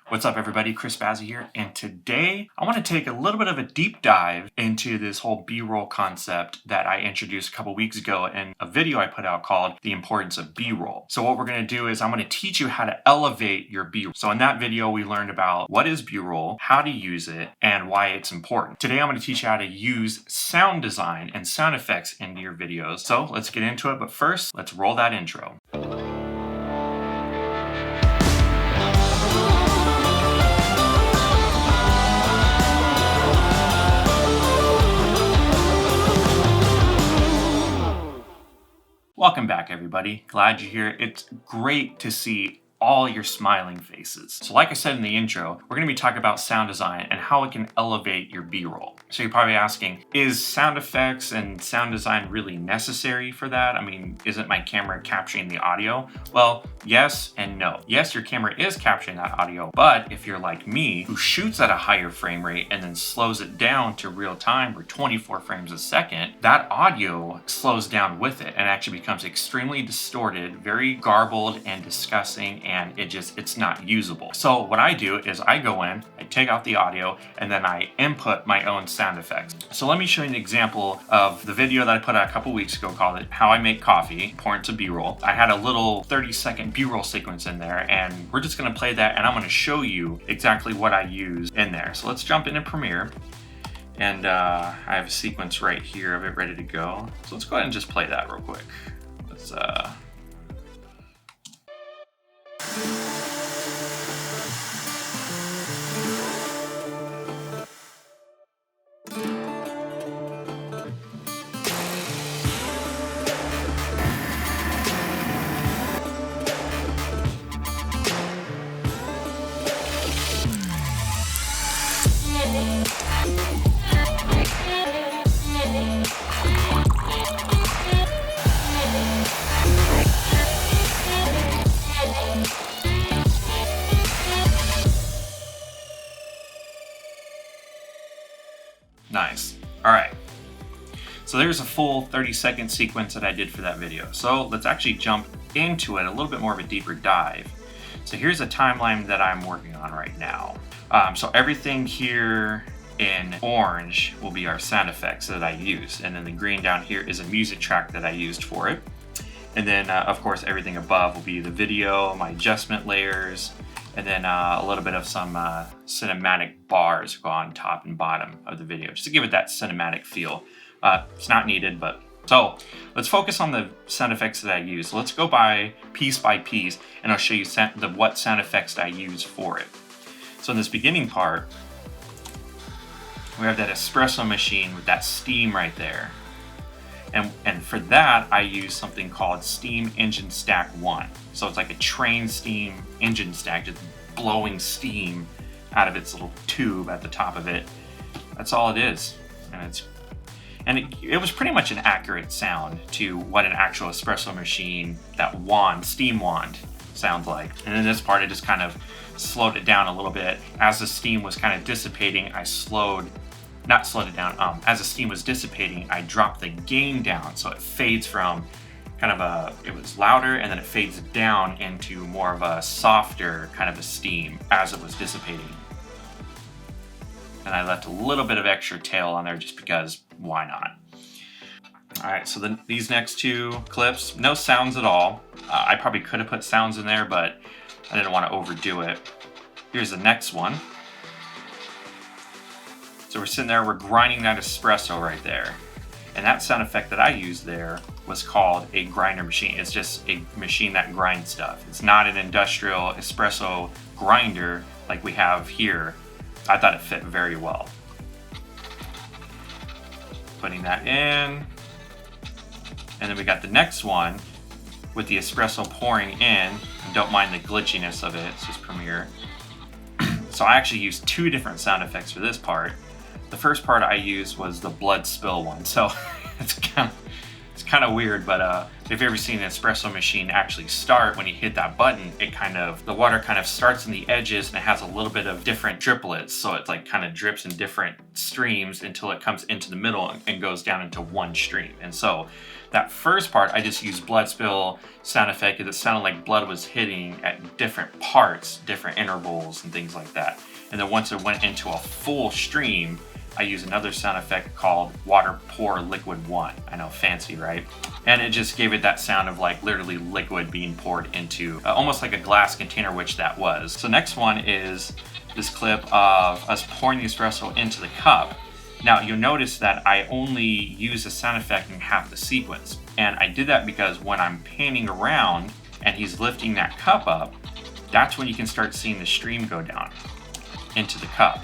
What's up everybody, Bazzy here, and today I want to take a little bit of a deep dive into this whole B-roll concept that I introduced a couple weeks ago in a video I put out called The Importance of B-roll. So what we're going to do is I'm going to teach you how to elevate your B-roll. So in that video we learned about what is B-roll, how to use it, and why it's important. Today I'm going to teach you how to use sound design and sound effects into your videos. So let's get into it, but first let's roll that intro. Welcome back everybody, glad you're here. It's great to see all your smiling faces. So like I said in the intro, we're going to be talking about sound design and how it can elevate your B-roll. So you're probably asking, is sound effects and sound design really necessary for that? I mean, isn't my camera capturing the audio? Well, yes and no. Yes, your camera is capturing that audio, but if you're like me, who shoots at a higher frame rate and then slows it down to real time or 24 frames a second, that audio slows down with it and actually becomes extremely distorted, very garbled and disgusting, and it's not usable. So what I do is I go in, I take out the audio, and then I input my own sound effects. So let me show you an example of the video that I put out a couple weeks ago called How I Make Coffee, Importance of B-roll. I had a little 30-second B-roll sequence in there, and we're just gonna play that, and I'm gonna show you exactly what I use in there. So let's jump into Premiere, and I have a sequence right here of it ready to go. So let's go ahead and just play that real quick. Let's Nice. All right. So there's a full 30-second sequence that I did for that video. So let's actually jump into it, a little bit more of a deeper dive. So here's a timeline that I'm working on right now. So everything here in orange will be our sound effects that I use. And then the green down here is a music track that I used for it. And then of course, everything above will be the video, my adjustment layers, and then a little bit of some cinematic bars go on top and bottom of the video, just to give it that cinematic feel. It's not needed, but so let's focus on the sound effects that I use. So let's go by piece, and I'll show you what sound effects I use for it. So in this beginning part, we have that espresso machine with that steam right there. And for that, I use something called Steam Engine Stack 1. So it's like a train steam engine stack, just blowing steam out of its little tube at the top of it. That's all it is. And it was pretty much an accurate sound to what an actual espresso machine, that wand, steam wand, sounds like. And in this part, I just kind of slowed it down a little bit. As the steam was kind of dissipating, I not slowed it down. As the steam was dissipating, I dropped the gain down, so it fades from kind of it was louder, and then it fades down into more of a softer kind of a steam as it was dissipating. And I left a little bit of extra tail on there just because, why not? All right, so these next two clips, no sounds at all. I probably could have put sounds in there, but I didn't want to overdo it. Here's the next one. So we're sitting there, we're grinding that espresso right there. And that sound effect that I used there was called a grinder machine. It's just a machine that grinds stuff. It's not an industrial espresso grinder like we have here. I thought it fit very well. Putting that in. And then we got the next one with the espresso pouring in. Don't mind the glitchiness of it, it's just Premiere. So I actually used two different sound effects for this part. The first part I used was the blood spill one, so it's It's kind of weird, but if you've ever seen an espresso machine actually start, when you hit that button, the water kind of starts in the edges and it has a little bit of different driplets. So it like kind of drips in different streams until it comes into the middle and goes down into one stream. And so that first part, I just used blood spill sound effect because it sounded like blood was hitting at different parts, different intervals and things like that. And then once it went into a full stream, I use another sound effect called water pour liquid 1. I know, fancy, right? And it just gave it that sound of like literally liquid being poured into almost like a glass container, which that was. So next one is this clip of us pouring the espresso into the cup. Now you'll notice that I only use the sound effect in half the sequence. And I did that because when I'm panning around and he's lifting that cup up, that's when you can start seeing the stream go down into the cup.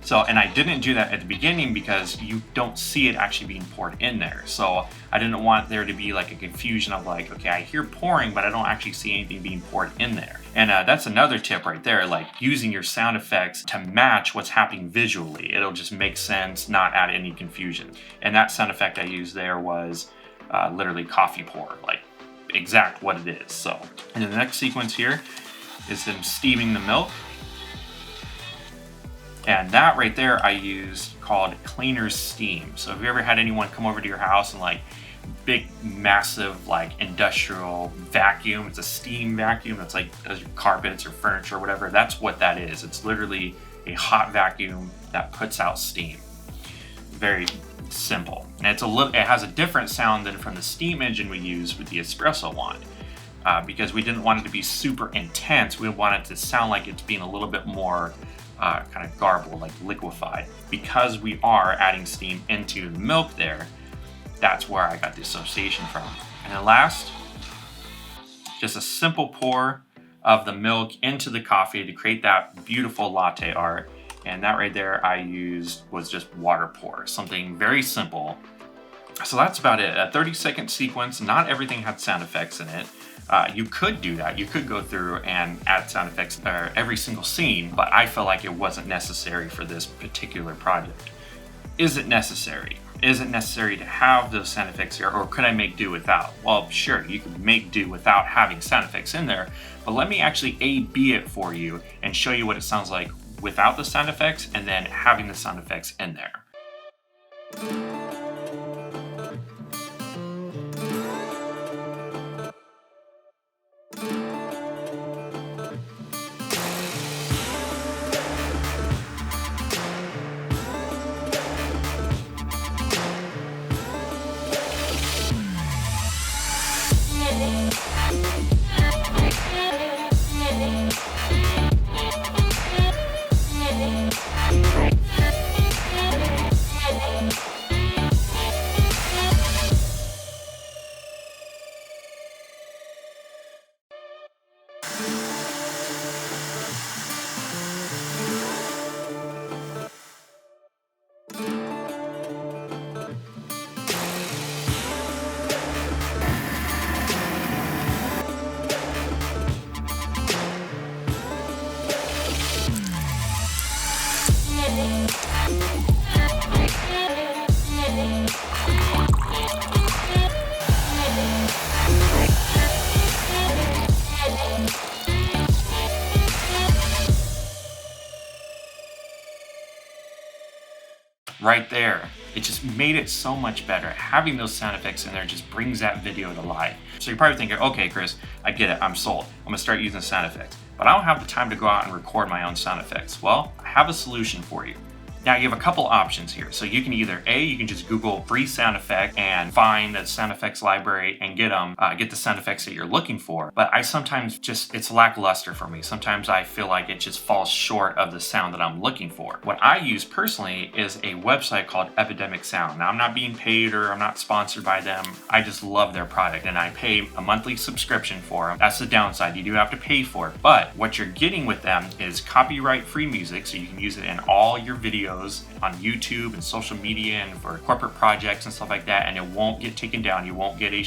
So, and I didn't do that at the beginning because you don't see it actually being poured in there. So I didn't want there to be like a confusion of like, okay, I hear pouring, but I don't actually see anything being poured in there. And that's another tip right there, like using your sound effects to match what's happening visually. It'll just make sense, not add any confusion. And that sound effect I used there was literally coffee pour, like exact what it is. So, and then the next sequence here is them steaming the milk. And that right there I used called cleaner's steam. So have you ever had anyone come over to your house and like big, massive, like industrial vacuum? It's a steam vacuum that's like does your carpets or furniture or whatever. That's what that is. It's literally a hot vacuum that puts out steam. Very simple. And it has a different sound than from the steam engine we use with the espresso wand. Because we didn't want it to be super intense. We wanted it to sound like it's being a little bit more kind of garbled, like liquefied. Because we are adding steam into the milk there, that's where I got the association from. And then last, just a simple pour of the milk into the coffee to create that beautiful latte art. And that right there I used was just water pour, something very simple. So that's about it. A 30-second sequence. Not everything had sound effects in it. You could do that. You could go through and add sound effects for every single scene, but I felt like it wasn't necessary for this particular project. Is it necessary? Is it necessary to have those sound effects here, or could I make do without? Well, sure, you could make do without having sound effects in there, but let me actually A/B it for you and show you what it sounds like without the sound effects and then having the sound effects in there. Right there. It just made it so much better. Having those sound effects in there just brings that video to life. So you're probably thinking, okay, Chris, I get it, I'm sold. I'm gonna start using sound effects. But I don't have the time to go out and record my own sound effects. Well, I have a solution for you. Now you have a couple options here. So you can either you can just Google free sound effect and find the sound effects library and get the sound effects that you're looking for. But I sometimes it's lackluster for me. Sometimes I feel like it just falls short of the sound that I'm looking for. What I use personally is a website called Epidemic Sound. Now I'm not being paid or I'm not sponsored by them. I just love their product and I pay a monthly subscription for them. That's the downside. You do have to pay for it. But what you're getting with them is copyright free music, so you can use it in all your videos videos on YouTube and social media and for corporate projects and stuff like that, and it won't get taken down. You won't get a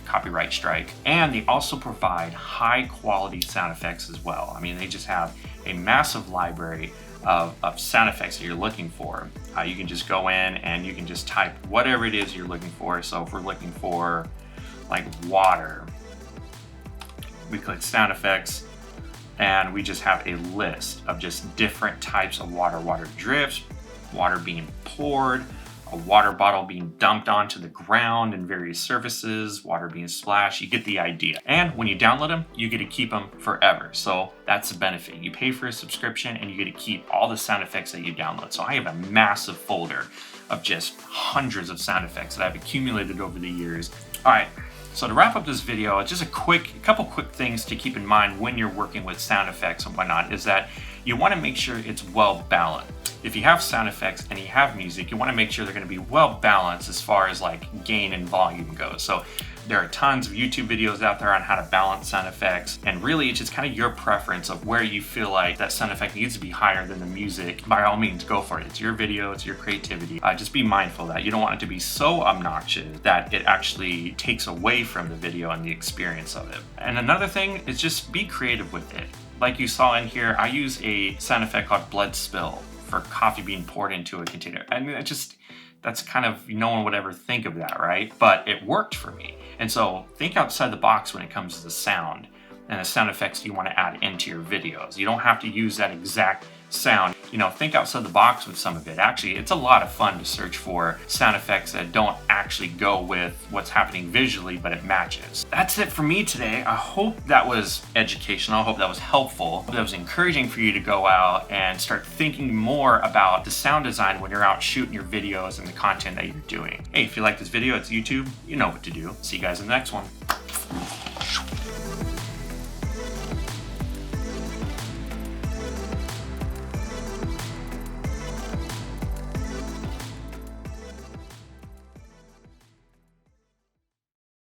copyright strike. And they also provide high quality sound effects as well. I mean, they just have a massive library of sound effects that you're looking for. You can just go in and you can just type whatever it is you're looking for. So if we're looking for like water, we click sound effects, and we just have a list of just different types of water. Water drips, water being poured, a water bottle being dumped onto the ground in various surfaces, water being splashed. You get the idea. And when you download them, you get to keep them forever. So that's the benefit. You pay for a subscription and you get to keep all the sound effects that you download. So I have a massive folder of just hundreds of sound effects that I've accumulated over the years. All right. So to wrap up this video, just a couple quick things to keep in mind when you're working with sound effects and whatnot is that you want to make sure it's well balanced. If you have sound effects and you have music, you want to make sure they're going to be well balanced as far as like gain and volume goes. So there are tons of YouTube videos out there on how to balance sound effects, and really it's just kind of your preference of where you feel like that sound effect needs to be higher than the music. By all means, go for it. It's your video, it's your creativity. Just be mindful that you don't want it to be so obnoxious that it actually takes away from the video and the experience of it. And another thing is just be creative with it. Like you saw in here, I use a sound effect called blood spill for coffee being poured into a container. I mean, that's kind of, no one would ever think of that, right? But it worked for me. And so think outside the box when it comes to the sound and the sound effects you want to add into your videos. You don't have to use that exact sound. You know, think outside the box with some of it. Actually, it's a lot of fun to search for sound effects that don't actually go with what's happening visually, but it matches. That's it for me today. I hope that was educational. I hope that was helpful. I hope that was encouraging for you to go out and start thinking more about the sound design when you're out shooting your videos and the content that you're doing. Hey, if you like this video, it's YouTube. You know what to do. See you guys in the next one.